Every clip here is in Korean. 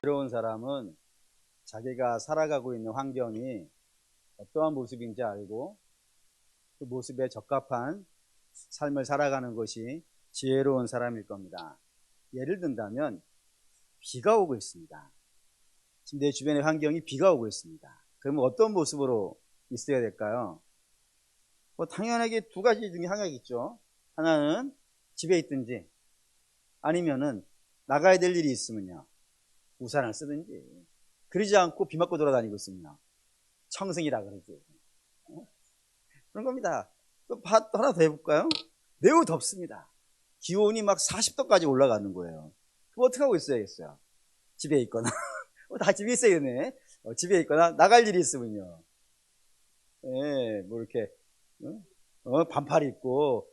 지혜로운 사람은 자기가 살아가고 있는 환경이 어떠한 모습인지 알고 그 모습에 적합한 삶을 살아가는 것이 지혜로운 사람일 겁니다. 예를 든다면 비가 오고 있습니다. 지금 내 주변의 환경이 비가 오고 있습니다. 그러면 어떤 모습으로 있어야 될까요? 당연하게 두 가지 중에 하나겠죠. 하나는 집에 있든지 아니면은 나가야 될 일이 있으면요 우산을 쓰든지, 그러지 않고 비 맞고 돌아다니고 있으면요 청승이라 그러지. 그런 겁니다. 또 하나 더 해볼까요? 매우 덥습니다. 기온이 막 40도까지 올라가는 거예요. 그럼 어떻게 하고 있어야겠어요? 집에 있거나 다 집에 있어야겠네. 집에 있거나 나갈 일이 있으면요 뭐 이렇게 반팔 입고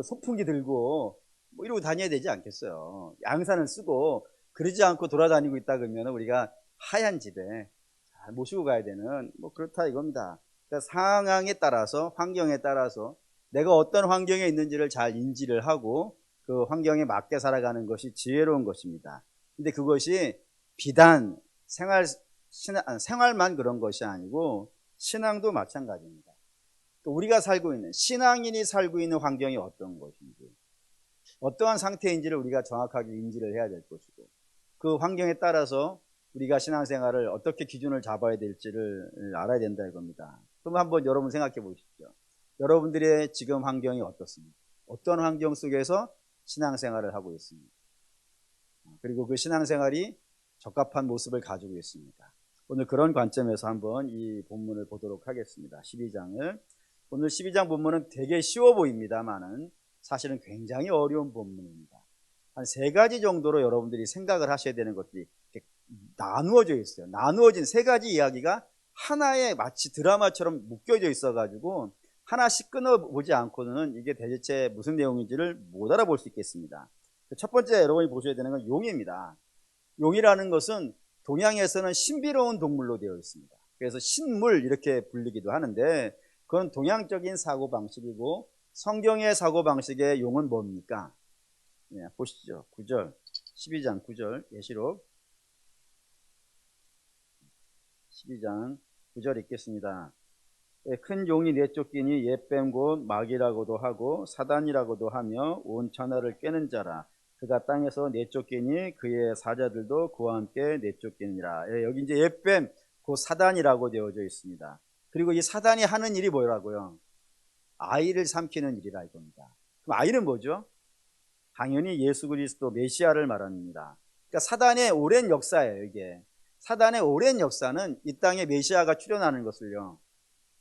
소풍기 들고 뭐 이러고 다녀야 되지 않겠어요? 양산을 쓰고 그러지 않고 돌아다니고 있다 그러면 우리가 하얀 집에 잘 모시고 가야 되는 뭐 그렇다 이겁니다. 그러니까 상황에 따라서, 환경에 따라서 내가 어떤 환경에 있는지를 잘 인지를 하고 그 환경에 맞게 살아가는 것이 지혜로운 것입니다. 근데 그것이 비단 생활만 그런 것이 아니고 신앙도 마찬가지입니다. 우리가 살고 있는, 신앙인이 살고 있는 환경이 어떤 것인지, 어떠한 상태인지를 우리가 정확하게 인지를 해야 될 것이고, 그 환경에 따라서 우리가 신앙생활을 어떻게 기준을 잡아야 될지를 알아야 된다 이겁니다. 그럼 한번 여러분 생각해 보십시오. 여러분들의 지금 환경이 어떻습니까? 어떤 환경 속에서 신앙생활을 하고 있습니까? 그리고 그 신앙생활이 적합한 모습을 가지고 있습니까? 오늘 그런 관점에서 한번 이 본문을 보도록 하겠습니다. 12장을. 오늘 12장 본문은 되게 쉬워 보입니다만은 사실은 굉장히 어려운 본문입니다. 한 세 가지 정도로 여러분들이 생각을 하셔야 되는 것들이 나누어져 있어요. 나누어진 세 가지 이야기가 하나에 마치 드라마처럼 묶여져 있어가지고 하나씩 끊어보지 않고는 이게 대체 무슨 내용인지를 못 알아볼 수 있겠습니다. 첫 번째 여러분이 보셔야 되는 건 용입니다. 용이라는 것은 동양에서는 신비로운 동물로 되어 있습니다. 그래서 신물 이렇게 불리기도 하는데 그건 동양적인 사고방식이고, 성경의 사고방식의 용은 뭡니까? 보시죠. 9절, 12장 9절 예시록 12장 9절 읽겠습니다. 큰 용이 내쫓기니 옛뱀 곧 마귀라고도 하고 사단이라고도 하며 온 천하를 꿰는 자라. 그가 땅에서 내쫓기니 그의 사자들도 그와 함께 내쫓기니라. 여기 이제 옛뱀 곧 사단이라고 되어져 있습니다. 그리고 이 사단이 하는 일이 뭐라고요? 아이를 삼키는 일이라 이겁니다. 그럼 아이는 뭐죠? 당연히 예수 그리스도 메시아를 말합니다. 그러니까 사단의 오랜 역사예요. 이게 사단의 오랜 역사는 이 땅에 메시아가 출현하는 것을요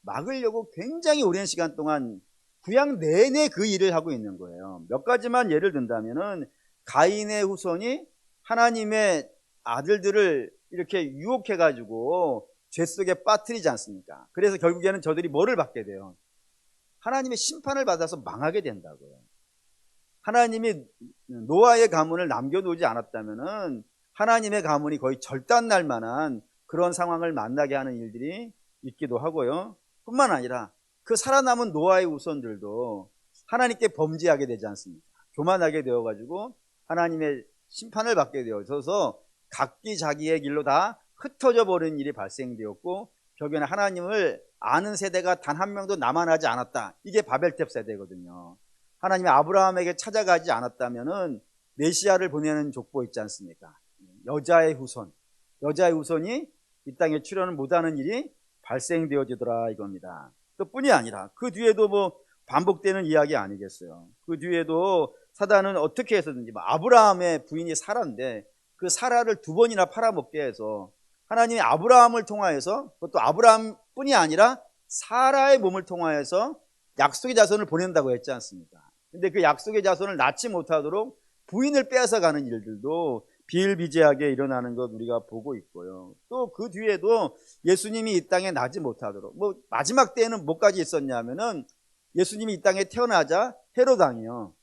막으려고 굉장히 오랜 시간 동안 구약 내내 그 일을 하고 있는 거예요. 몇 가지만 예를 든다면은 가인의 후손이 하나님의 아들들을 이렇게 유혹해 가지고 죄 속에 빠뜨리지 않습니까? 그래서 결국에는 저들이 뭐를 받게 돼요? 하나님의 심판을 받아서 망하게 된다고요. 하나님이 노아의 가문을 남겨놓지 않았다면은 하나님의 가문이 거의 절단날 만한 그런 상황을 만나게 하는 일들이 있기도 하고요. 뿐만 아니라 그 살아남은 노아의 후손들도 하나님께 범죄하게 되지 않습니까? 교만하게 되어가지고 하나님의 심판을 받게 되어서 각기 자기의 길로 다 흩어져 버린 일이 발생되었고, 결국에는 하나님을 아는 세대가 단 한 명도 남아나지 않았다. 이게 바벨탑 세대거든요. 하나님이 아브라함에게 찾아가지 않았다면은 메시아를 보내는 족보 있지 않습니까? 여자의 후손이 이 땅에 출현을 못하는 일이 발생되어지더라 이겁니다. 그뿐이 아니라 그 뒤에도 뭐 반복되는 이야기 아니겠어요? 그 뒤에도 사단은 어떻게 해서든지 아브라함의 부인이 사라인데 그 사라를 두 번이나 팔아먹게 해서 하나님이 아브라함을 통하여서, 그것도 아브라함뿐이 아니라 사라의 몸을 통하여서 약속의 자손을 보낸다고 했지 않습니까? 근데 그 약속의 자손을 낳지 못하도록 부인을 빼앗아가는 일들도 비일비재하게 일어나는 것 우리가 보고 있고요. 또 그 뒤에도 예수님이 이 땅에 나지 못하도록, 뭐 마지막 때에는 뭐까지 있었냐면은 예수님이 이 땅에 태어나자 헤롯 왕이요,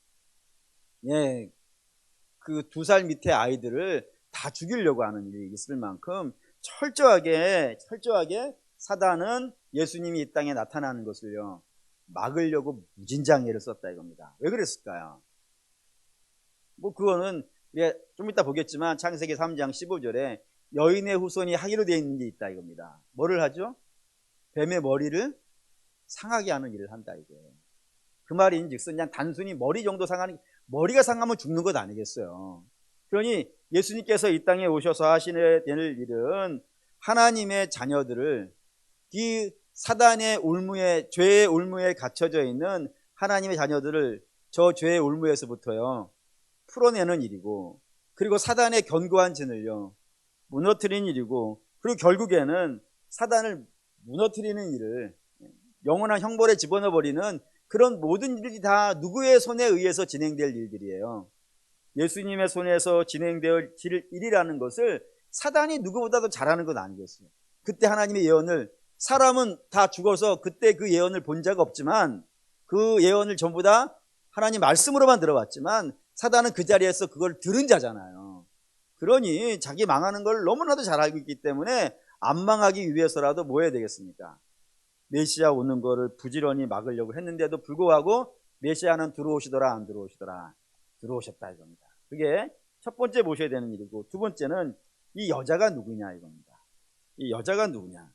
그 2살 밑에 아이들을 다 죽이려고 하는 일이 있을 만큼 철저하게 사단은 예수님이 이 땅에 나타나는 것을요 막으려고 무진장애를 썼다 이겁니다. 왜 그랬을까요? 뭐 그거는 좀 이따 보겠지만 창세기 3장 15절에 여인의 후손이 하기로 되어 있는 게 있다 이겁니다. 뭐를 하죠? 뱀의 머리를 상하게 하는 일을 한다 이거예요. 그 말인즉슨 그냥 단순히 머리 정도 상하는, 머리가 상하면 죽는 것 아니겠어요. 그러니 예수님께서 이 땅에 오셔서 하시는 일은 하나님의 자녀들을 이 사단의 올무에, 죄의 올무에 갇혀져 있는 하나님의 자녀들을 저 죄의 올무에서부터요 풀어내는 일이고, 그리고 사단의 견고한 진을요 무너뜨리는 일이고, 그리고 결국에는 사단을 무너뜨리는 일을 영원한 형벌에 집어넣어버리는 그런 모든 일들이 다 누구의 손에 의해서 진행될 일들이에요. 예수님의 손에서 진행될 일이라는 것을 사단이 누구보다도 잘하는 건 아니겠어요. 그때 하나님의 예언을, 사람은 다 죽어서 그때 그 예언을 본 적 없지만, 그 예언을 전부 다 하나님 말씀으로만 들어봤지만 사단은 그 자리에서 그걸 들은 자잖아요. 그러니 자기 망하는 걸 너무나도 잘 알고 있기 때문에 안 망하기 위해서라도 뭐 해야 되겠습니까? 메시아 오는 거를 부지런히 막으려고 했는데도 불구하고 메시아는 들어오시더라 안 들어오시더라? 들어오셨다 이겁니다. 그게 첫 번째 보셔야 되는 일이고, 두 번째는 이 여자가 누구냐 이겁니다. 이 여자가 누구냐?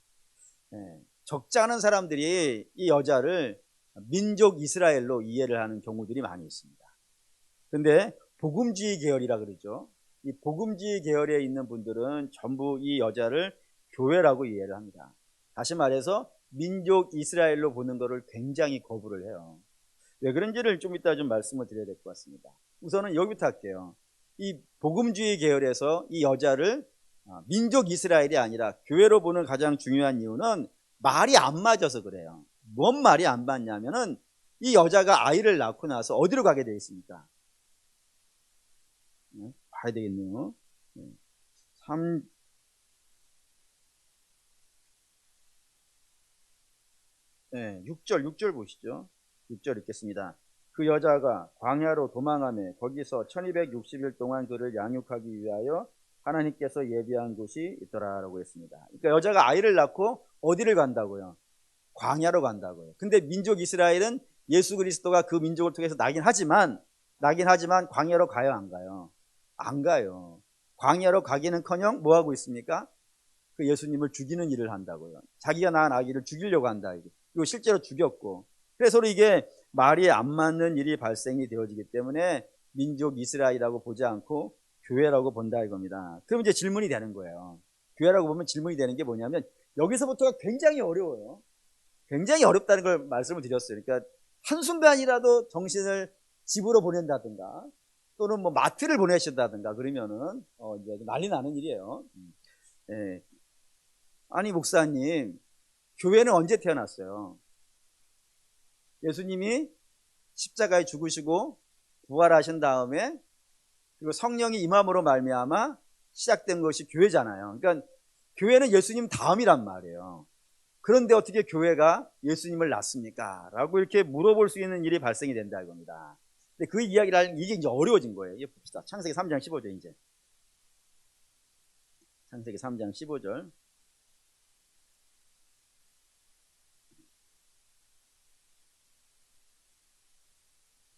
적지 않은 사람들이 이 여자를 민족 이스라엘로 이해를 하는 경우들이 많이 있습니다. 근데 복음주의 계열이라 그러죠. 이 복음주의 계열에 있는 분들은 전부 이 여자를 교회라고 이해를 합니다. 다시 말해서 민족 이스라엘로 보는 것을 굉장히 거부를 해요. 왜 그런지를 좀 이따 좀 말씀을 드려야 될 것 같습니다. 우선은 여기부터 할게요. 이 복음주의 계열에서 이 여자를 민족 이스라엘이 아니라 교회로 보는 가장 중요한 이유는 말이 안 맞아서 그래요. 뭔 말이 안 맞냐면은 이 여자가 아이를 낳고 나서 어디로 가게 되어 있습니까? 봐야 되겠네요. 6절 보시죠. 6절 읽겠습니다. 그 여자가 광야로 도망하며 거기서 1260일 동안 그를 양육하기 위하여 하나님께서 예비한 곳이 있더라라고 했습니다. 그러니까 여자가 아이를 낳고 어디를 간다고요? 광야로 간다고요. 근데 민족 이스라엘은 예수 그리스도가 그 민족을 통해서 나긴 하지만 광야로 가요 안 가요? 안 가요. 광야로 가기는커녕 뭐 하고 있습니까? 그 예수님을 죽이는 일을 한다고요. 자기가 낳은 아기를 죽이려고 한다. 그리고 실제로 죽였고. 그래서 이게 말이 안 맞는 일이 발생이 되어지기 때문에 민족 이스라엘이라고 보지 않고 교회라고 본다 이겁니다. 그럼 이제 질문이 되는 거예요. 교회라고 보면 질문이 되는 게 뭐냐면, 여기서부터가 굉장히 어려워요. 굉장히 어렵다는 걸 말씀을 드렸어요. 그러니까 한순간이라도 정신을 집으로 보낸다든가 또는 뭐 마트를 보내신다든가 그러면은 이제 난리 나는 일이에요. 예. 아니 목사님, 교회는 언제 태어났어요? 예수님이 십자가에 죽으시고 부활하신 다음에 그리고 성령이 임함으로 말미암아 시작된 것이 교회잖아요. 그러니까 교회는 예수님 다음이란 말이에요. 그런데 어떻게 교회가 예수님을 낳습니까? 라고 이렇게 물어볼 수 있는 일이 발생이 된다 이겁니다. 근데 그 이야기를 하는 이게 이제 어려워진 거예요. 이게 봅시다. 창세기 3장 15절 이제. 창세기 3장 15절.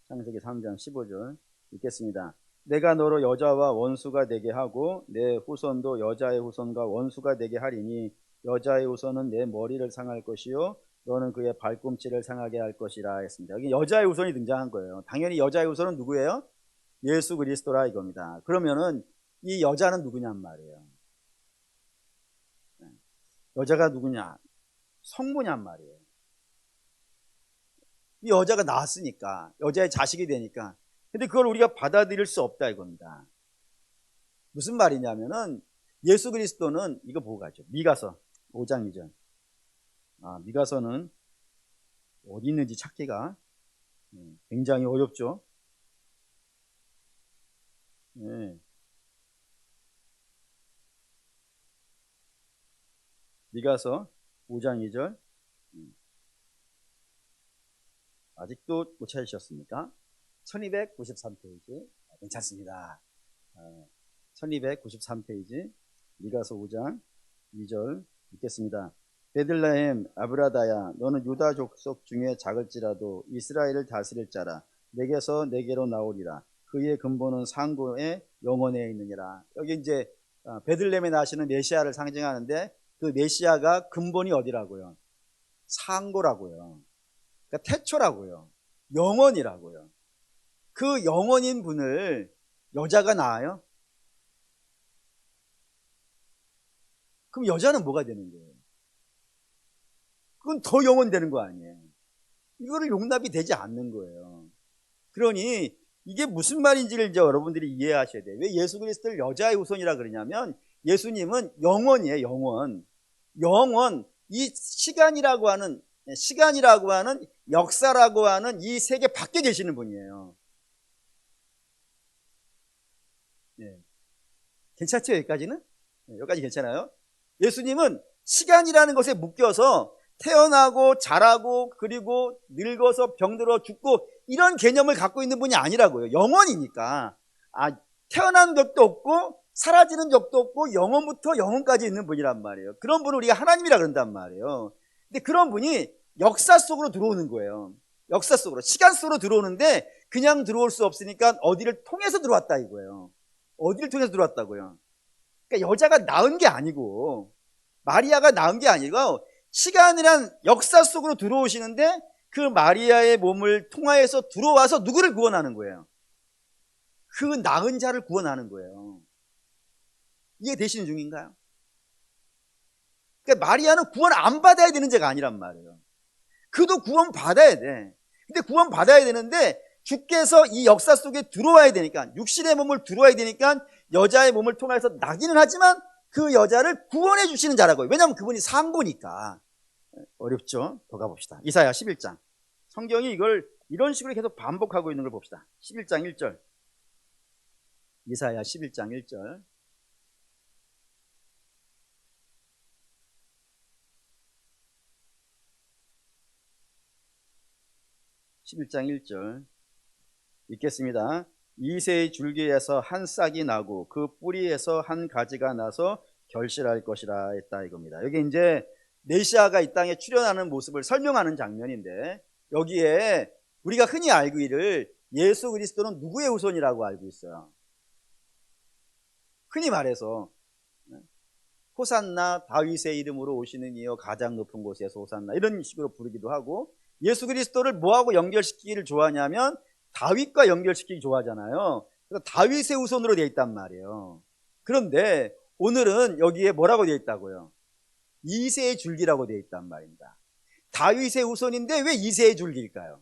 창세기 3장 15절 읽겠습니다. 내가 너로 여자와 원수가 되게 하고 내 후손도 여자의 후손과 원수가 되게 하리니 여자의 후손은 내 머리를 상할 것이요 너는 그의 발꿈치를 상하게 할 것이라 했습니다. 여기 여자의 후손이 등장한 거예요. 당연히 여자의 후손은 누구예요? 예수 그리스도라 이겁니다. 그러면은 이 여자는 누구냔 말이에요. 여자가 누구냐? 성부냔 말이에요. 이 여자가 낳았으니까, 여자의 자식이 되니까. 근데 그걸 우리가 받아들일 수 없다 이겁니다. 무슨 말이냐면은 예수 그리스도는 이거 보고 가죠. 미가서 5장 2절. 미가서는 어디 있는지 찾기가 굉장히 어렵죠. 네. 미가서 5장 2절. 아직도 못 찾으셨습니까? 1293페이지. 괜찮습니다. 1293페이지 미가서 5장 2절 읽겠습니다. 베들레헴 아브라다야 너는 유다 족속 중에 작을지라도 이스라엘을 다스릴 자라. 내게서 내게로 나오리라. 그의 근본은 상고의 영원에 있느니라. 여기 이제 베들레헴에 나시는 메시아를 상징하는데 그 메시아가 근본이 어디라고요? 상고라고요. 그러니까 태초라고요. 영원이라고요. 그 영원인 분을 여자가 낳아요? 그럼 여자는 뭐가 되는 거예요? 그건 더 영원 되는 거 아니에요? 이거를 용납이 되지 않는 거예요. 그러니 이게 무슨 말인지를 이제 여러분들이 이해하셔야 돼요. 왜 예수 그리스도를 여자의 후손이라 그러냐면 예수님은 영원이에요. 영원. 영원. 이 시간이라고 하는 역사라고 하는 이 세계 밖에 계시는 분이에요. 네. 괜찮죠? 여기까지는? 네, 여기까지 괜찮아요? 예수님은 시간이라는 것에 묶여서 태어나고 자라고 그리고 늙어서 병들어 죽고 이런 개념을 갖고 있는 분이 아니라고요. 영원이니까. 태어난 적도 없고 사라지는 적도 없고 영원부터 영원까지 있는 분이란 말이에요. 그런 분을 우리가 하나님이라 그런단 말이에요. 근데 그런 분이 역사 속으로 들어오는 거예요. 역사 속으로, 시간 속으로 들어오는데 그냥 들어올 수 없으니까 어디를 통해서 들어왔다 이거예요. 어디를 통해서 들어왔다고요? 그러니까 여자가 낳은 게 아니고 마리아가 낳은 게 아니고 시간이란 역사 속으로 들어오시는데 그 마리아의 몸을 통하여서 들어와서 누구를 구원하는 거예요? 그 낳은 자를 구원하는 거예요. 이해되시는 중인가요? 그러니까 마리아는 구원 안 받아야 되는 자가 아니란 말이에요. 그도 구원 받아야 돼. 근데 구원 받아야 되는데 주께서 이 역사 속에 들어와야 되니까, 육신의 몸을 들어와야 되니까 여자의 몸을 통해서 나기는 하지만 그 여자를 구원해 주시는 자라고요. 왜냐하면 그분이 상고니까. 어렵죠? 더 가봅시다. 이사야 11장. 성경이 이걸 이런 식으로 계속 반복하고 있는 걸 봅시다. 11장 1절. 이사야 11장 1절. (11장 1절) 읽겠습니다. 이새의 줄기에서 한 싹이 나고 그 뿌리에서 한 가지가 나서 결실할 것이라 했다 이겁니다. 여기 이제 메시아가 이 땅에 출현하는 모습을 설명하는 장면인데, 여기에 우리가 흔히 알고 이를 예수 그리스도는 누구의 후손이라고 알고 있어요? 흔히 말해서 호산나, 다윗의 이름으로 오시는 이여 가장 높은 곳에서 호산나, 이런 식으로 부르기도 하고, 예수 그리스도를 뭐하고 연결시키기를 좋아하냐면 다윗과 연결시키기 좋아하잖아요. 그래서 다윗의 후손으로 되어 있단 말이에요. 그런데 오늘은 여기에 뭐라고 되어 있다고요? 이새의 줄기라고 되어 있단 말입니다. 다윗의 후손인데 왜 이새의 줄기일까요?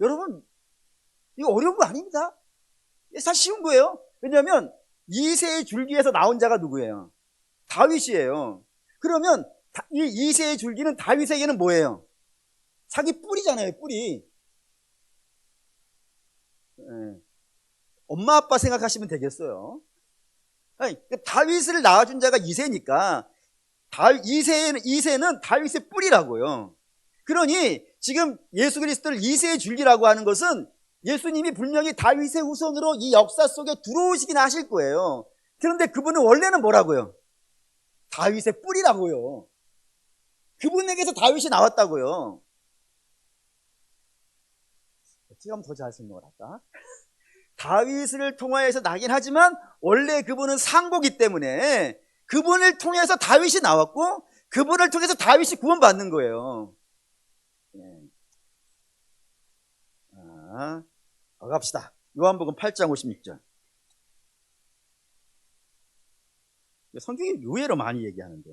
여러분, 이거 어려운 거 아닙니다. 사실 쉬운 거예요. 왜냐하면 이새의 줄기에서 나온 자가 누구예요? 다윗이에요. 그러면 이 이새의 줄기는 다윗에게는 뭐예요? 자기 뿌리잖아요. 뿌리. 엄마 아빠 생각하시면 되겠어요. 아니, 다윗을 낳아준 자가 이새니까 이새는 다윗의 뿌리라고요. 그러니 지금 예수 그리스도를 이새의 줄기라고 하는 것은 예수님이 분명히 다윗의 후손으로 이 역사 속에 들어오시긴 하실 거예요. 그런데 그분은 원래는 뭐라고요? 다윗의 뿌리라고요. 그분에게서 다윗이 나왔다고요. 어떻게 하면 더 잘 설명을 할까? 다윗을 통하여서 나긴 하지만 원래 그분은 상고기 때문에 그분을 통해서 다윗이 나왔고 그분을 통해서 다윗이 구원받는 거예요. 갑시다. 요한복음 8장 56절. 성경이 의외로 많이 얘기하는데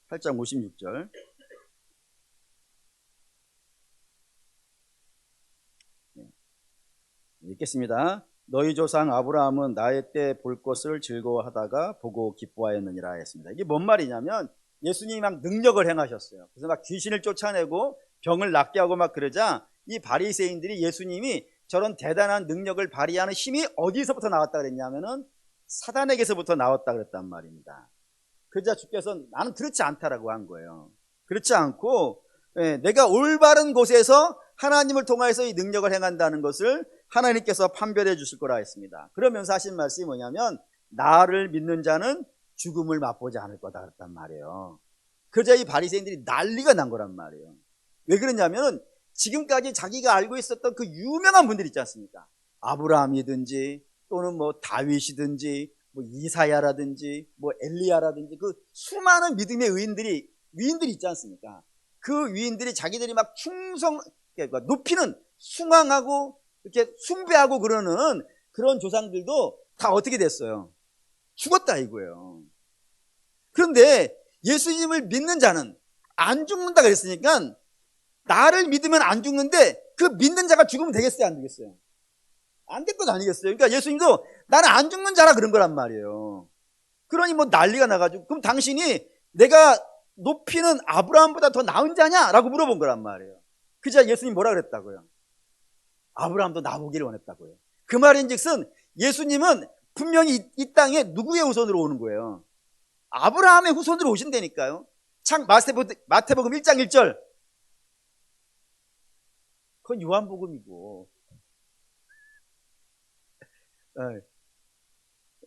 8장 56절. 읽겠습니다. 너희 조상 아브라함은 나의 때 볼 것을 즐거워하다가 보고 기뻐하였느니라 했습니다. 이게 뭔 말이냐면 예수님이 막 능력을 행하셨어요. 그래서 막 귀신을 쫓아내고 병을 낫게 하고 막 그러자 이 바리새인들이 예수님이 저런 대단한 능력을 발휘하는 힘이 어디서부터 나왔다 그랬냐면은 사단에게서부터 나왔다 그랬단 말입니다. 그러자 주께서 나는 그렇지 않다라고 한 거예요. 그렇지 않고 내가 올바른 곳에서 하나님을 통해서 이 능력을 행한다는 것을 하나님께서 판별해 주실 거라 했습니다. 그러면서 하신 말씀이 뭐냐면 나를 믿는 자는 죽음을 맛보지 않을 거다 그랬단 말이에요. 그러자 이 바리새인들이 난리가 난 거란 말이에요. 왜 그러냐면 지금까지 자기가 알고 있었던 그 유명한 분들 있지 않습니까? 아브라함이든지 또는 뭐 다윗이든지 뭐 이사야라든지 뭐 엘리야라든지 그 수많은 믿음의 위인들이 있지 않습니까? 그 위인들이 자기들이 막 그러니까 높이는 숭앙하고 이렇게 숭배하고 그러는 그런 조상들도 다 어떻게 됐어요? 죽었다 이거예요. 그런데 예수님을 믿는 자는 안 죽는다 그랬으니까 나를 믿으면 안 죽는데 그 믿는 자가 죽으면 되겠어요, 안 되겠어요? 안 될 것 아니겠어요? 그러니까 예수님도 나는 안 죽는 자라 그런 거란 말이에요. 그러니 뭐 난리가 나가지고 그럼 당신이 내가 높이는 아브라함보다 더 나은 자냐? 라고 물어본 거란 말이에요. 그자 예수님 뭐라 그랬다고요? 아브라함도 나보기를 원했다고요. 그 말인즉슨 예수님은 분명히 이 땅에 누구의 후손으로 오는 거예요? 아브라함의 후손으로 오신다니까요. 참 마태복음 1장 1절. 그건 요한복음이고.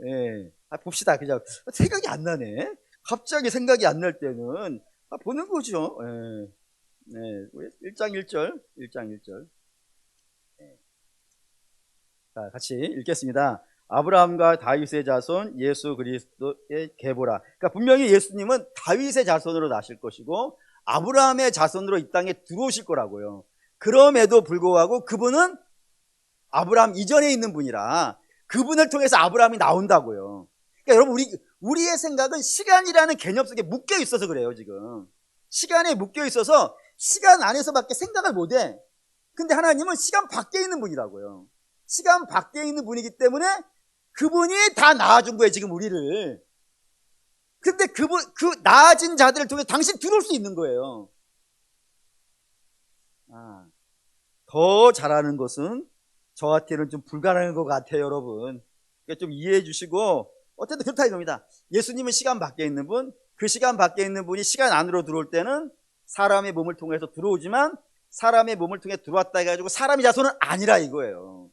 예. 봅시다. 그죠? 생각이 안 나네. 갑자기 생각이 안 날 때는 보는 거죠. 예. 네. 1장 1절. 1장 1절. 예. 자, 같이 읽겠습니다. 아브라함과 다윗의 자손 예수 그리스도의 계보라. 그러니까 분명히 예수님은 다윗의 자손으로 나실 것이고 아브라함의 자손으로 이 땅에 들어오실 거라고요. 그럼에도 불구하고 그분은 아브라함 이전에 있는 분이라 그분을 통해서 아브라함이 나온다고요. 그러니까 여러분 우리의 생각은 시간이라는 개념 속에 묶여 있어서 그래요. 지금 시간에 묶여 있어서 시간 안에서밖에 생각을 못해. 근데 하나님은 시간 밖에 있는 분이라고요. 시간 밖에 있는 분이기 때문에 그분이 다 낳아준 거예요. 지금 우리를. 근데 그 낳아진 자들을 통해 당신 들어올 수 있는 거예요. 더 잘하는 것은 저한테는 좀 불가능한 것 같아요, 여러분. 그러니까 좀 이해해 주시고, 어쨌든 그렇다 이겁니다. 예수님은 시간 밖에 있는 분, 그 시간 밖에 있는 분이 시간 안으로 들어올 때는 사람의 몸을 통해서 들어오지만 사람의 몸을 통해 들어왔다 해가지고 사람의 자손은 아니라 이거예요.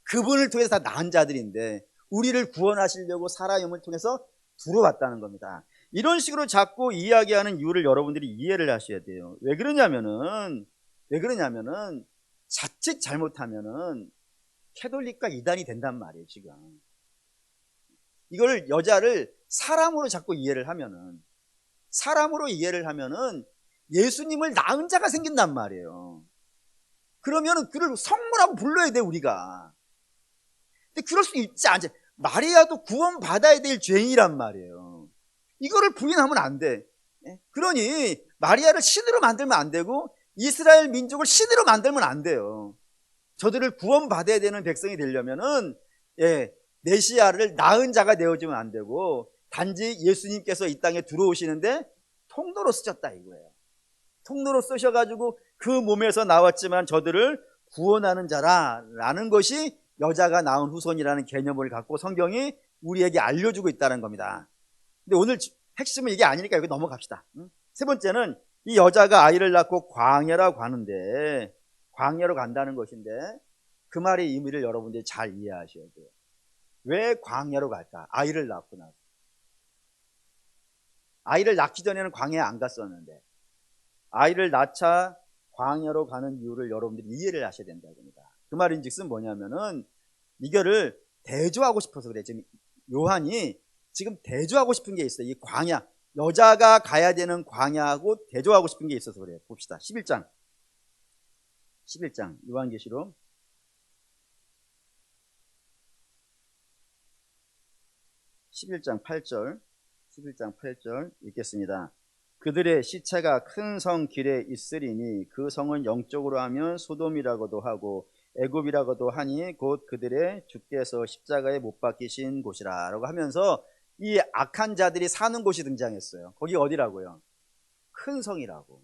그분을 통해서 다 낳은 자들인데 우리를 구원하시려고 사람의 몸을 통해서 들어왔다는 겁니다. 이런 식으로 자꾸 이야기하는 이유를 여러분들이 이해를 하셔야 돼요. 왜 그러냐면은 자칫 잘못하면은 캐톨릭과 이단이 된단 말이에요, 지금. 이걸 여자를 사람으로 자꾸 이해를 하면은 예수님을 낳은 자가 생긴단 말이에요. 그러면은 그를 성모라고 불러야 돼, 우리가. 근데 그럴 수 있지 않지. 마리아도 구원받아야 될 죄인이란 말이에요. 이거를 부인하면 안 돼. 그러니 마리아를 신으로 만들면 안 되고 이스라엘 민족을 신으로 만들면 안 돼요. 저들을 구원받아야 되는 백성이 되려면은 메시아를 낳은 자가 되어지면 안 되고 단지 예수님께서 이 땅에 들어오시는데 통로로 쓰셨다 이거예요. 통로로 쓰셔가지고 그 몸에서 나왔지만 저들을 구원하는 자라라는 것이 여자가 낳은 후손이라는 개념을 갖고 성경이 우리에게 알려주고 있다는 겁니다. 근데 오늘 핵심은 이게 아니니까 여기 넘어갑시다. 세 번째는 이 여자가 아이를 낳고 광야라고 하는데 광야로 간다는 것인데 그 말의 의미를 여러분들이 잘 이해하셔야 돼요. 왜 광야로 갈까? 아이를 낳고 나서. 아이를 낳기 전에는 광야에 안 갔었는데 아이를 낳자 광야로 가는 이유를 여러분들이 이해를 하셔야 된다고 합니다. 그 말인즉슨 뭐냐면은 이거를 대조하고 싶어서 그래. 지금 요한이 지금 대조하고 싶은 게 있어요. 이 광야, 여자가 가야 되는 광야하고 대조하고 싶은 게 있어서 그래요. 봅시다. 11장 요한계시록 11장 8절 읽겠습니다. 그들의 시체가 큰 성 길에 있으리니 그 성은 영적으로 하면 소돔이라고도 하고 애굽이라고도 하니 곧 그들의 주께서 십자가에 못 박히신 곳이라 라고 하면서 이 악한 자들이 사는 곳이 등장했어요. 거기 어디라고요? 큰 성이라고.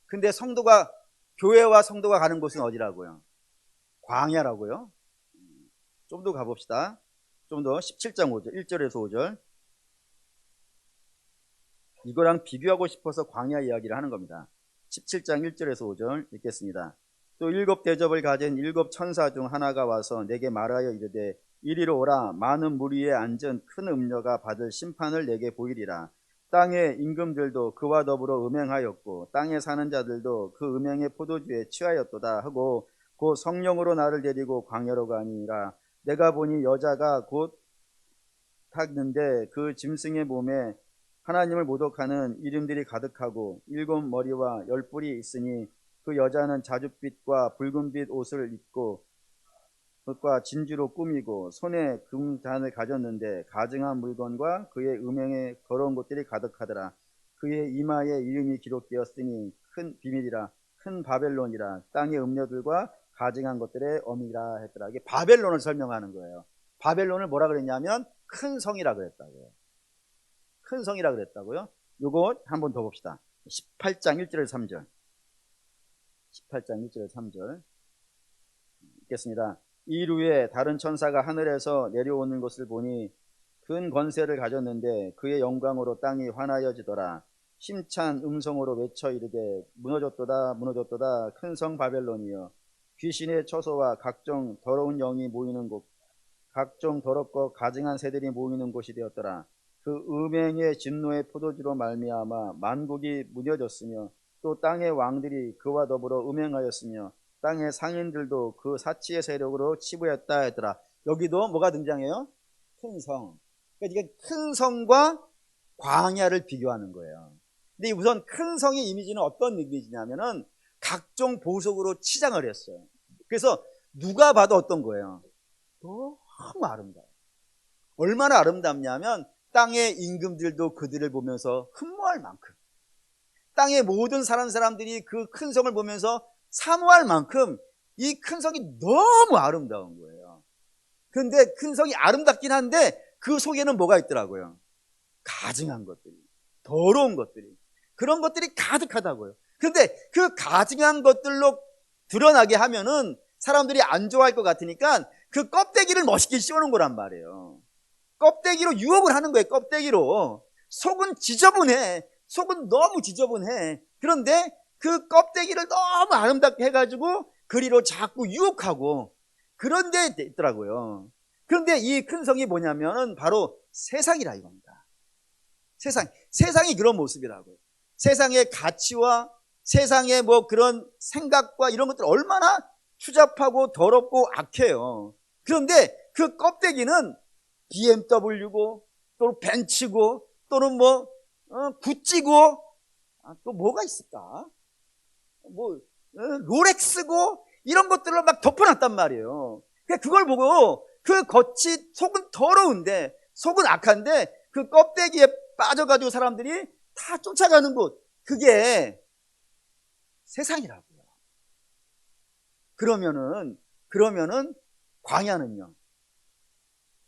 근데 교회와 성도가 가는 곳은 어디라고요? 광야라고요. 좀 더 가봅시다. 좀 더 17장 5절 1절에서 5절 이거랑 비교하고 싶어서 광야 이야기를 하는 겁니다. 17장 1절에서 5절 읽겠습니다. 또 7 대접을 가진 7 천사 중 하나가 와서 내게 말하여 이르되 이리로 오라. 많은 물 위에 앉은 큰 음녀가 받을 심판을 내게 보이리라. 땅의 임금들도 그와 더불어 음행하였고 땅에 사는 자들도 그 음행의 포도주에 취하였도다 하고 곧 성령으로 나를 데리고 광야로 가니라. 내가 보니 여자가 곧 탔는데 그 짐승의 몸에 하나님을 모독하는 이름들이 가득하고 7머리와 10뿔이 있으니 그 여자는 자줏빛과 붉은빛 옷을 입고 과 진주로 꾸미고 손에 금잔을 가졌는데 가증한 물건과 그의 음행에 더러운 것들이 가득하더라. 그의 이마에 이름이 기록되었으니 큰 비밀이라 큰 바벨론이라 땅의 음료들과 가증한 것들의 어미라 했더라. 이게 바벨론을 설명하는 거예요. 바벨론을 뭐라 그랬냐면 큰 성이라 그랬다고요. 큰 성이라 그랬다고요. 요거 한번 더 봅시다. 18장 1절에서 3절. 18장 1절에서 3절 읽겠습니다. 이루에 다른 천사가 하늘에서 내려오는 것을 보니 큰 권세를 가졌는데 그의 영광으로 땅이 환하여지더라. 힘찬 음성으로 외쳐 이르되 무너졌도다 무너졌도다 큰 성 바벨론이여 귀신의 처소와 각종 더러운 영이 모이는 곳 각종 더럽고 가증한 새들이 모이는 곳이 되었더라. 그 음행의 진노의 포도주로 말미암아 만국이 무뎌졌으며 또 땅의 왕들이 그와 더불어 음행하였으며 땅의 상인들도 그 사치의 세력으로 치부했다 했더라. 여기도 뭐가 등장해요? 큰 성. 그러니까 이게 큰 성과 광야를 비교하는 거예요. 근데 우선 큰 성의 이미지는 어떤 이미지냐면은 각종 보석으로 치장을 했어요. 그래서 누가 봐도 어떤 거예요? 너무 아름다워요. 얼마나 아름답냐면 땅의 임금들도 그들을 보면서 흠모할 만큼, 땅의 모든 사는 사람들이 그 큰 성을 보면서 사모할 만큼 이 큰 성이 너무 아름다운 거예요. 그런데 큰 성이 아름답긴 한데 그 속에는 뭐가 있더라고요? 가증한 것들이, 더러운 것들이, 그런 것들이 가득하다고요. 그런데 그 가증한 것들로 드러나게 하면은 사람들이 안 좋아할 것 같으니까 그 껍데기를 멋있게 씌우는 거란 말이에요. 껍데기로 유혹을 하는 거예요. 껍데기로. 속은 지저분해. 속은 너무 지저분해. 그런데 그 껍데기를 너무 아름답게 해가지고 그리로 자꾸 유혹하고 그런 데 있더라고요. 그런데 이 큰 성이 뭐냐면은 바로 세상이라 이겁니다. 세상이 그런 모습이라고요. 세상의 가치와 세상의 뭐 그런 생각과 이런 것들 얼마나 추잡하고 더럽고 악해요. 그런데 그 껍데기는 BMW고 또는 벤츠고 또는 뭐 구찌고 또 뭐가 있을까? 뭐 롤렉스고 이런 것들로 막 덮어놨단 말이에요. 그걸 보고 그 겉이 속은 더러운데 속은 악한데 그 껍데기에 빠져가지고 사람들이 다 쫓아가는 곳 그게 세상이라고요. 그러면은 광야는요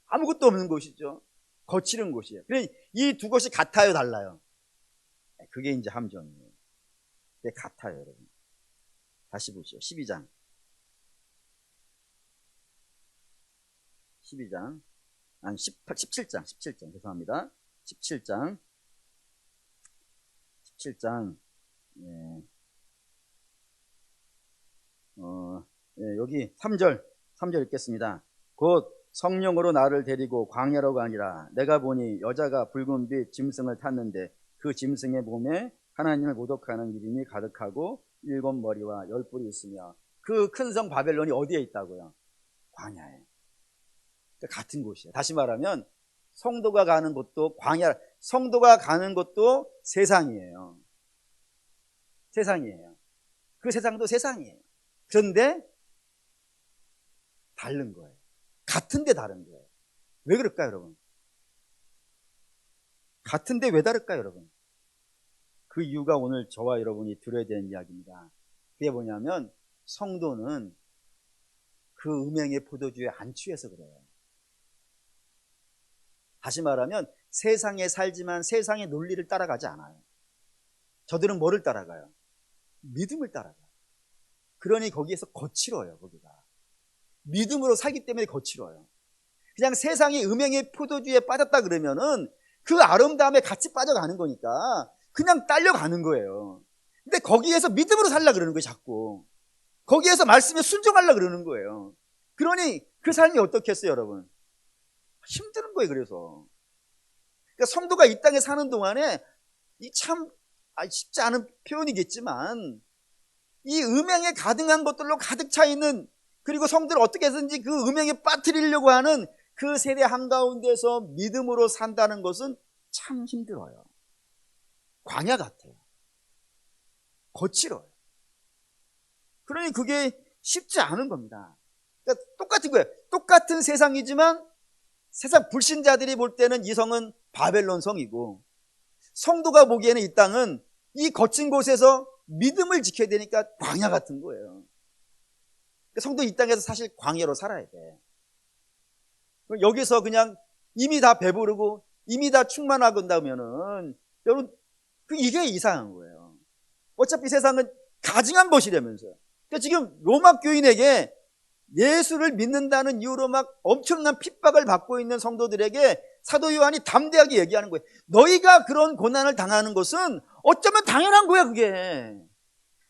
아무것도 없는 곳이죠. 거칠은 곳이에요. 그러니 이 두 곳이 같아요, 달라요? 그게 이제 함정이에요. 그게 같아요, 여러분. 다시 보시죠. 12장. 아니 17장 죄송합니다. 17장 예. 여기 3절 읽겠습니다. 곧 성령으로 나를 데리고 광야로 가니라. 내가 보니 여자가 붉은빛 짐승을 탔는데 그 짐승의 몸에 하나님을 모독하는 이름이 가득하고 7머리와 10뿔이 있으며 그 큰 성 바벨론이 어디에 있다고요? 광야에. 그러니까 같은 곳이에요. 다시 말하면 성도가 가는 곳도 광야, 성도가 가는 곳도 세상이에요. 그 세상도 세상이에요. 그런데 다른 거예요. 같은데 다른 거예요. 왜 그럴까요, 여러분? 같은데 왜 다를까요, 여러분? 그 이유가 오늘 저와 여러분이 들어야 되는 이야기입니다. 그게 뭐냐면 성도는 그 음행의 포도주에 안 취해서 그래요. 다시 말하면 세상에 살지만 세상의 논리를 따라가지 않아요. 저들은 뭐를 따라가요? 믿음을 따라가요. 그러니 거기에서 거칠어요. 거기가 믿음으로 살기 때문에 거칠어요. 그냥 세상의 음행의 포도주에 빠졌다 그러면은 그 아름다움에 같이 빠져가는 거니까 그냥 딸려가는 거예요. 근데 거기에서 믿음으로 살라 그러는 거예요. 자꾸 거기에서 말씀에 순종하려 그러는 거예요. 그러니 그 삶이 어떻겠어요, 여러분? 힘드는 거예요. 그래서 그러니까 성도가 이 땅에 사는 동안에 이 참 쉽지 않은 표현이겠지만 이 음행에 가득한 것들로 가득 차 있는, 그리고 성도를 어떻게 해서든지 그 음행에 빠뜨리려고 하는 그 세대 한가운데서 믿음으로 산다는 것은 참 힘들어요. 광야 같아요. 거칠어요. 그러니 그게 쉽지 않은 겁니다. 그러니까 똑같은 거예요. 똑같은 세상이지만 세상 불신자들이 볼 때는 이 성은 바벨론 성이고, 성도가 보기에는 이 땅은 이 거친 곳에서 믿음을 지켜야 되니까 광야 같은 거예요. 그러니까 성도 이 땅에서 사실 광야로 살아야 돼. 여기서 그냥 이미 다 배부르고 이미 다 충만하고 한다면은 여러분 이게 이상한 거예요. 어차피 세상은 가증한 것이라면서요. 그러니까 지금 로마 교인에게 예수를 믿는다는 이유로 막 엄청난 핍박을 받고 있는 성도들에게 사도 요한이 담대하게 얘기하는 거예요. 너희가 그런 고난을 당하는 것은 어쩌면 당연한 거야. 그게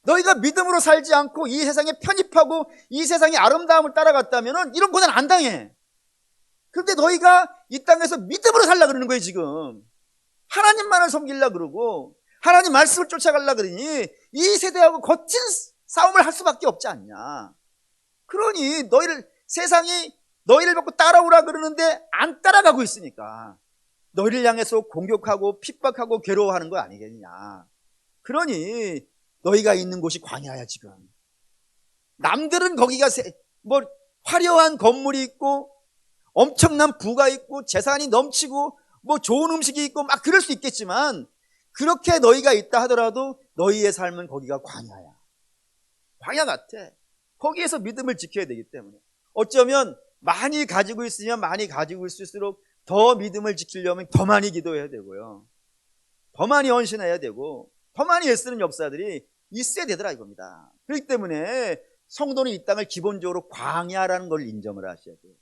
너희가 믿음으로 살지 않고 이 세상에 편입하고 이 세상의 아름다움을 따라갔다면 이런 고난 안 당해. 그런데 너희가 이 땅에서 믿음으로 살려고 그러는 거예요. 지금 하나님만을 섬기려고 그러고 하나님 말씀을 쫓아가려고 그러니 이 세대하고 거친 싸움을 할 수밖에 없지 않냐. 그러니 세상이 너희를 받고 따라오라 그러는데 안 따라가고 있으니까 너희를 향해서 공격하고 핍박하고 괴로워하는 거 아니겠냐. 그러니 너희가 있는 곳이 광야야. 지금 남들은 거기가 화려한 건물이 있고 엄청난 부가 있고 재산이 넘치고 좋은 음식이 있고 막 그럴 수 있겠지만, 그렇게 너희가 있다 하더라도 너희의 삶은 거기가 광야야. 광야 같아. 거기에서 믿음을 지켜야 되기 때문에 어쩌면 많이 가지고 있으면 많이 가지고 있을수록 더 믿음을 지키려면 더 많이 기도해야 되고요, 더 많이 헌신해야 되고 더 많이 애쓰는 역사들이 있어야 되더라 이겁니다. 그렇기 때문에 성도는 이 땅을 기본적으로 광야라는 걸 인정을 하셔야 돼요.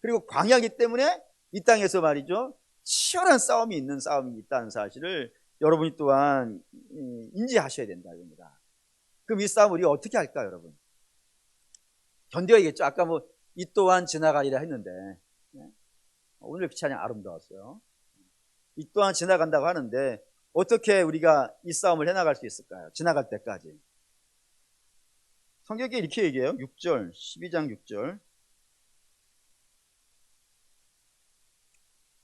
그리고 광야이기 때문에 이 땅에서 말이죠, 치열한 싸움이 있다는 사실을 여러분이 또한 인지하셔야 된다 이겁니다. 그럼 이 싸움 우리가 어떻게 할까요, 여러분? 견뎌야겠죠. 아까 이 또한 지나가리라 했는데 오늘 찬양 아름다웠어요. 이 또한 지나간다고 하는데 어떻게 우리가 이 싸움을 해나갈 수 있을까요? 지나갈 때까지. 성경에 이렇게 얘기해요. 6절, 12장 6절.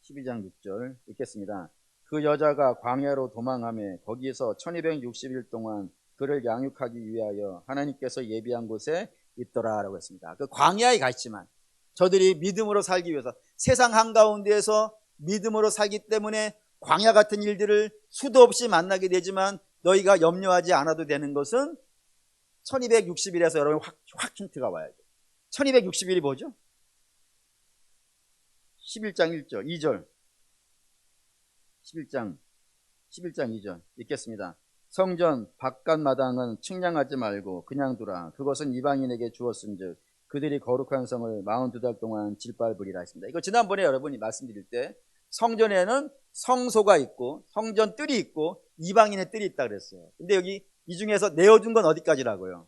12장 6절 읽겠습니다. 그 여자가 광야로 도망하며 거기에서 1260일 동안 그를 양육하기 위하여 하나님께서 예비한 곳에 있더라라고 했습니다. 그 광야에 가 있지만 저들이 믿음으로 살기 위해서 세상 한가운데에서 믿음으로 살기 때문에 광야 같은 일들을 수도 없이 만나게 되지만 너희가 염려하지 않아도 되는 것은 1260일에서 여러분 확 힌트가 와야 돼요. 1260일이 뭐죠? 11장 1절 2절 11장 2절 읽겠습니다. 성전 바깥 마당은 측량하지 말고 그냥 두라. 그것은 이방인에게 주었은즉 그들이 거룩한 성을 42달 동안 질밟으리라 했습니다. 이거 지난번에 여러분이 말씀드릴 때 성전에는 성소가 있고 성전 뜰이 있고 이방인의 뜰이 있다 그랬어요. 근데 여기 이 중에서 내어준 건 어디까지라고요?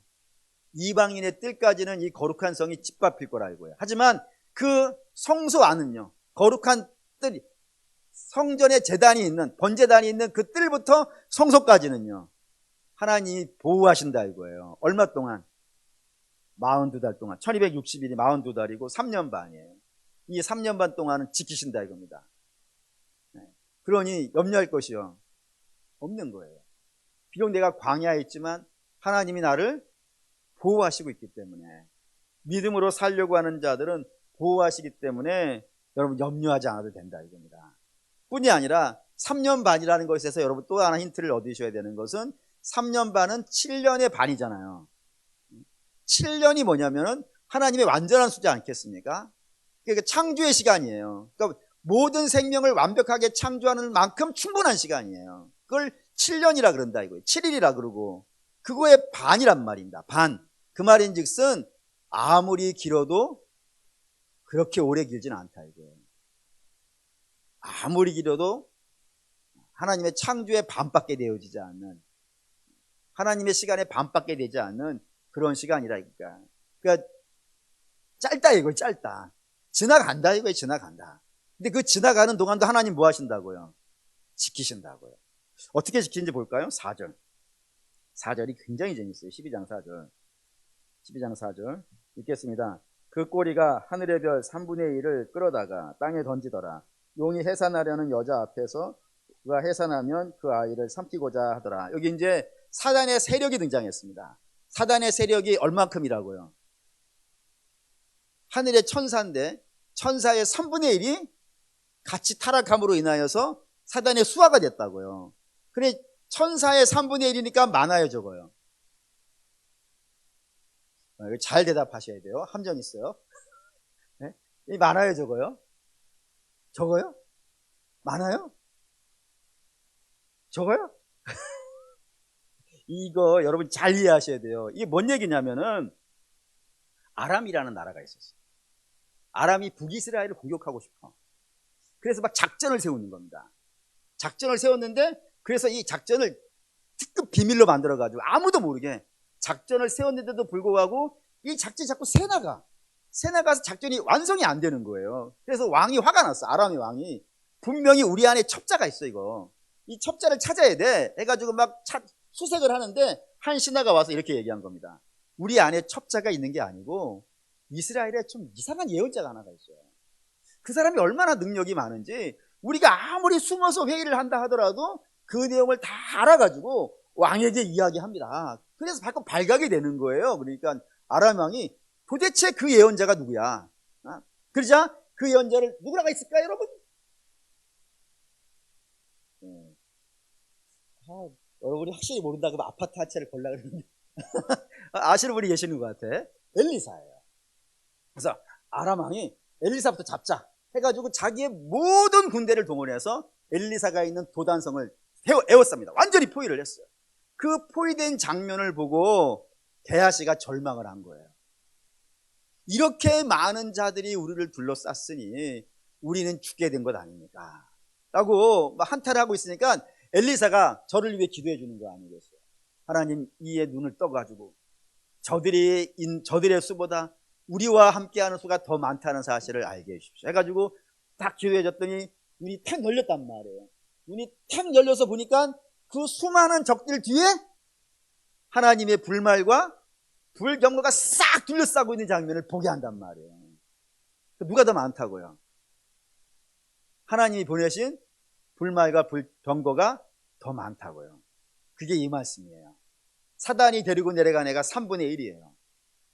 이방인의 뜰까지는 이 거룩한 성이 짓밟힐 거라고요. 하지만 그 성소 안은요, 거룩한 뜰, 성전에 제단이 있는, 번제단이 있는 그 뜰부터 성소까지는요 하나님이 보호하신다 이거예요. 얼마 동안? 42달 동안. 1260일이 42달이고 3년 반이에요. 이 3년 반 동안은 지키신다 이겁니다. 그러니 염려할 것이요 없는 거예요. 비록 내가 광야에 있지만 하나님이 나를 보호하시고 있기 때문에, 믿음으로 살려고 하는 자들은 보호하시기 때문에 여러분 염려하지 않아도 된다 이겁니다. 뿐이 아니라 3년 반이라는 것에서 여러분 또 하나 힌트를 얻으셔야 되는 것은 3년 반은 7년의 반이잖아요. 7년이 뭐냐면은 하나님의 완전한 수지 않겠습니까? 그러니까 창조의 시간이에요. 그러니까 모든 생명을 완벽하게 창조하는 만큼 충분한 시간이에요. 그걸 7년이라 그런다 이거예요. 7일이라 그러고 그거의 반이란 말입니다. 반. 그 말인즉슨 아무리 길어도 그렇게 오래 길지는 않다 이거예요. 아무리 길어도 하나님의 창조의 반밖에 되어지지 않는, 하나님의 시간에 반밖에 되지 않는 그런 시간이라 그러니까 짧다 이거예요. 짧다. 지나간다 이거예요. 지나간다. 근데 그 지나가는 동안도 하나님 뭐 하신다고요? 지키신다고요. 어떻게 지키는지 볼까요? 4절. 4절이 굉장히 재밌어요. 12장 4절. 12장 4절 읽겠습니다. 그 꼬리가 하늘의 별 3분의 1을 끌어다가 땅에 던지더라. 용이 해산하려는 여자 앞에서 그가 해산하면 그 아이를 삼키고자 하더라. 여기 이제 사단의 세력이 등장했습니다. 사단의 세력이 얼마큼이라고요? 하늘의 천사인데 천사의 3분의 1이 같이 타락함으로 인하여서 사단의 수하가 됐다고요. 그래 천사의 3분의 1이니까 많아요, 적어요? 잘 대답하셔야 돼요. 함정 있어요. 네? 이 많아요, 적어요? 적어요? 많아요? 적어요? 이거 여러분 잘 이해하셔야 돼요. 이게 뭔 얘기냐면은 아람이라는 나라가 있었어요. 아람이 북이스라엘을 공격하고 싶어. 그래서 막 작전을 세우는 겁니다. 작전을 세웠는데 그래서 이 작전을 특급 비밀로 만들어가지고 아무도 모르게 작전을 세웠는데도 불구하고 이 작전이 자꾸 새나가서 작전이 완성이 안 되는 거예요. 그래서 왕이 화가 났어. 아람의 왕이 분명히 우리 안에 첩자가 있어. 이거 이 첩자를 찾아야 돼 해가지고 막 수색을 하는데 한 신하가 와서 이렇게 얘기한 겁니다. 우리 안에 첩자가 있는 게 아니고 이스라엘에 좀 이상한 예언자가 하나가 있어요. 그 사람이 얼마나 능력이 많은지 우리가 아무리 숨어서 회의를 한다 하더라도 그 내용을 다 알아가지고 왕에게 이야기합니다. 그래서 자꾸 발각이 되는 거예요. 그러니까 아람 왕이 도대체 그 예언자가 누구야? 그러자 그 예언자를 누구라고 있을까요, 여러분? 여러분이 확실히 모른다 그러면 아파트 한 채를 걸라 그러는데 아시는 분이 계시는 것 같아. 엘리사예요. 그래서 아람 왕이 엘리사부터 잡자 해가지고 자기의 모든 군대를 동원해서 엘리사가 있는 도단성을 에웠습니다. 완전히 포위를 했어요. 그 포위된 장면을 보고 게하시가 절망을 한 거예요. 이렇게 많은 자들이 우리를 둘러쌌으니 우리는 죽게 된 것 아닙니까? 라고 한탄을 하고 있으니까 엘리사가 저를 위해 기도해 주는 거 아니겠어요? 하나님 이의 눈을 떠가지고 저들의 수보다 우리와 함께하는 수가 더 많다는 사실을 알게 해주십시오 해가지고 딱 기도해 줬더니 눈이 탁 열렸단 말이에요. 눈이 탁 열려서 보니까 그 수많은 적들 뒤에 하나님의 불말과 불경고가 싹 둘러싸고 있는 장면을 보게 한단 말이에요. 누가 더 많다고요? 하나님이 보내신 불말과 불경고가 더 많다고요. 그게 이 말씀이에요. 사단이 데리고 내려간 애가 3분의 1이에요.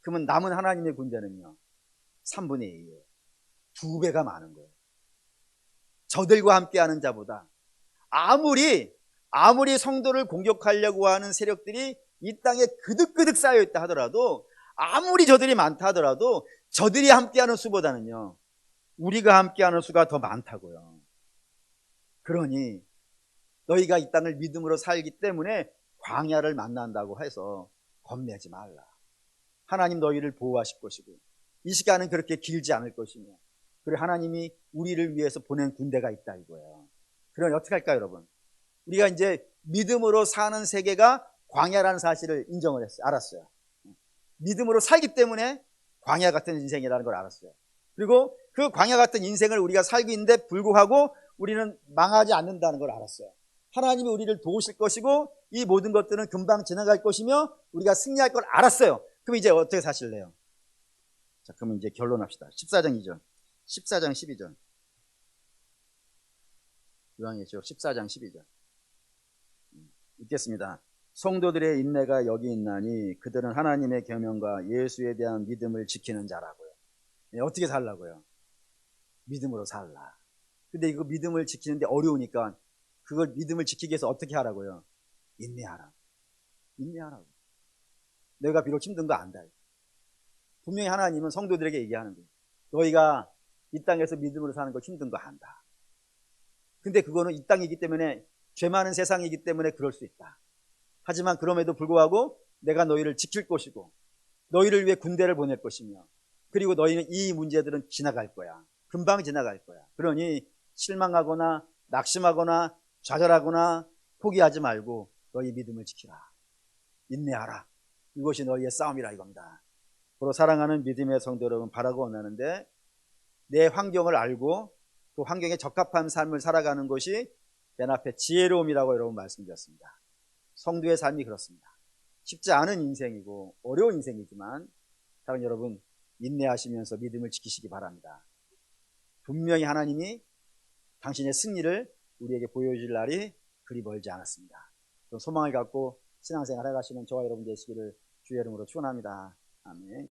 그러면 남은 하나님의 군대는요 3분의 2예요. 2배가 많은 거예요. 저들과 함께하는 자보다 아무리 성도를 공격하려고 하는 세력들이 이 땅에 그득그득 쌓여있다 하더라도 아무리 저들이 많다 하더라도 저들이 함께하는 수보다는요 우리가 함께하는 수가 더 많다고요. 그러니 너희가 이 땅을 믿음으로 살기 때문에 광야를 만난다고 해서 겁내지 말라. 하나님 너희를 보호하실 것이고 이 시간은 그렇게 길지 않을 것이며 그리고 하나님이 우리를 위해서 보낸 군대가 있다 이거예요. 그러면 어떻게 할까요, 여러분? 우리가 이제 믿음으로 사는 세계가 광야라는 사실을 인정을 했어요. 알았어요. 믿음으로 살기 때문에 광야 같은 인생이라는 걸 알았어요. 그리고 그 광야 같은 인생을 우리가 살고 있는데 불구하고 우리는 망하지 않는다는 걸 알았어요. 하나님이 우리를 도우실 것이고 이 모든 것들은 금방 지나갈 것이며 우리가 승리할 걸 알았어요. 그럼 이제 어떻게 사실래요? 자, 그럼 이제 결론합시다. 14장 2절 14장 12절 요한계시록 14장 12절 읽겠습니다. 성도들의 인내가 여기 있나니 그들은 하나님의 계명과 예수에 대한 믿음을 지키는 자라고요. 어떻게 살라고요? 믿음으로 살라. 근데 이거 믿음을 지키는데 어려우니까 그걸 믿음을 지키기 위해서 어떻게 하라고요? 인내하라. 인내하라고. 내가 비록 힘든 거 안다. 분명히 하나님은 성도들에게 얘기하는 거예요. 너희가 이 땅에서 믿음으로 사는 거 힘든 거 안다. 근데 그거는 이 땅이기 때문에 죄 많은 세상이기 때문에 그럴 수 있다. 하지만 그럼에도 불구하고 내가 너희를 지킬 것이고 너희를 위해 군대를 보낼 것이며 그리고 너희는 이 문제들은 지나갈 거야. 금방 지나갈 거야. 그러니 실망하거나 낙심하거나 좌절하거나 포기하지 말고 너희 믿음을 지키라. 인내하라. 이것이 너희의 싸움이라 이겁니다. 서로 사랑하는 믿음의 성도 여러분 바라고 원하는데 내 환경을 알고 그 환경에 적합한 삶을 살아가는 것이 맨 앞에 지혜로움이라고 여러분 말씀드렸습니다. 성도의 삶이 그렇습니다. 쉽지 않은 인생이고 어려운 인생이지만 사랑하는 여러분, 인내하시면서 믿음을 지키시기 바랍니다. 분명히 하나님이 당신의 승리를 우리에게 보여줄 날이 그리 멀지 않았습니다. 그런 소망을 갖고 신앙생활 해가시는 저와 여러분 되시기를 주의 이름으로 축원합니다. 아멘.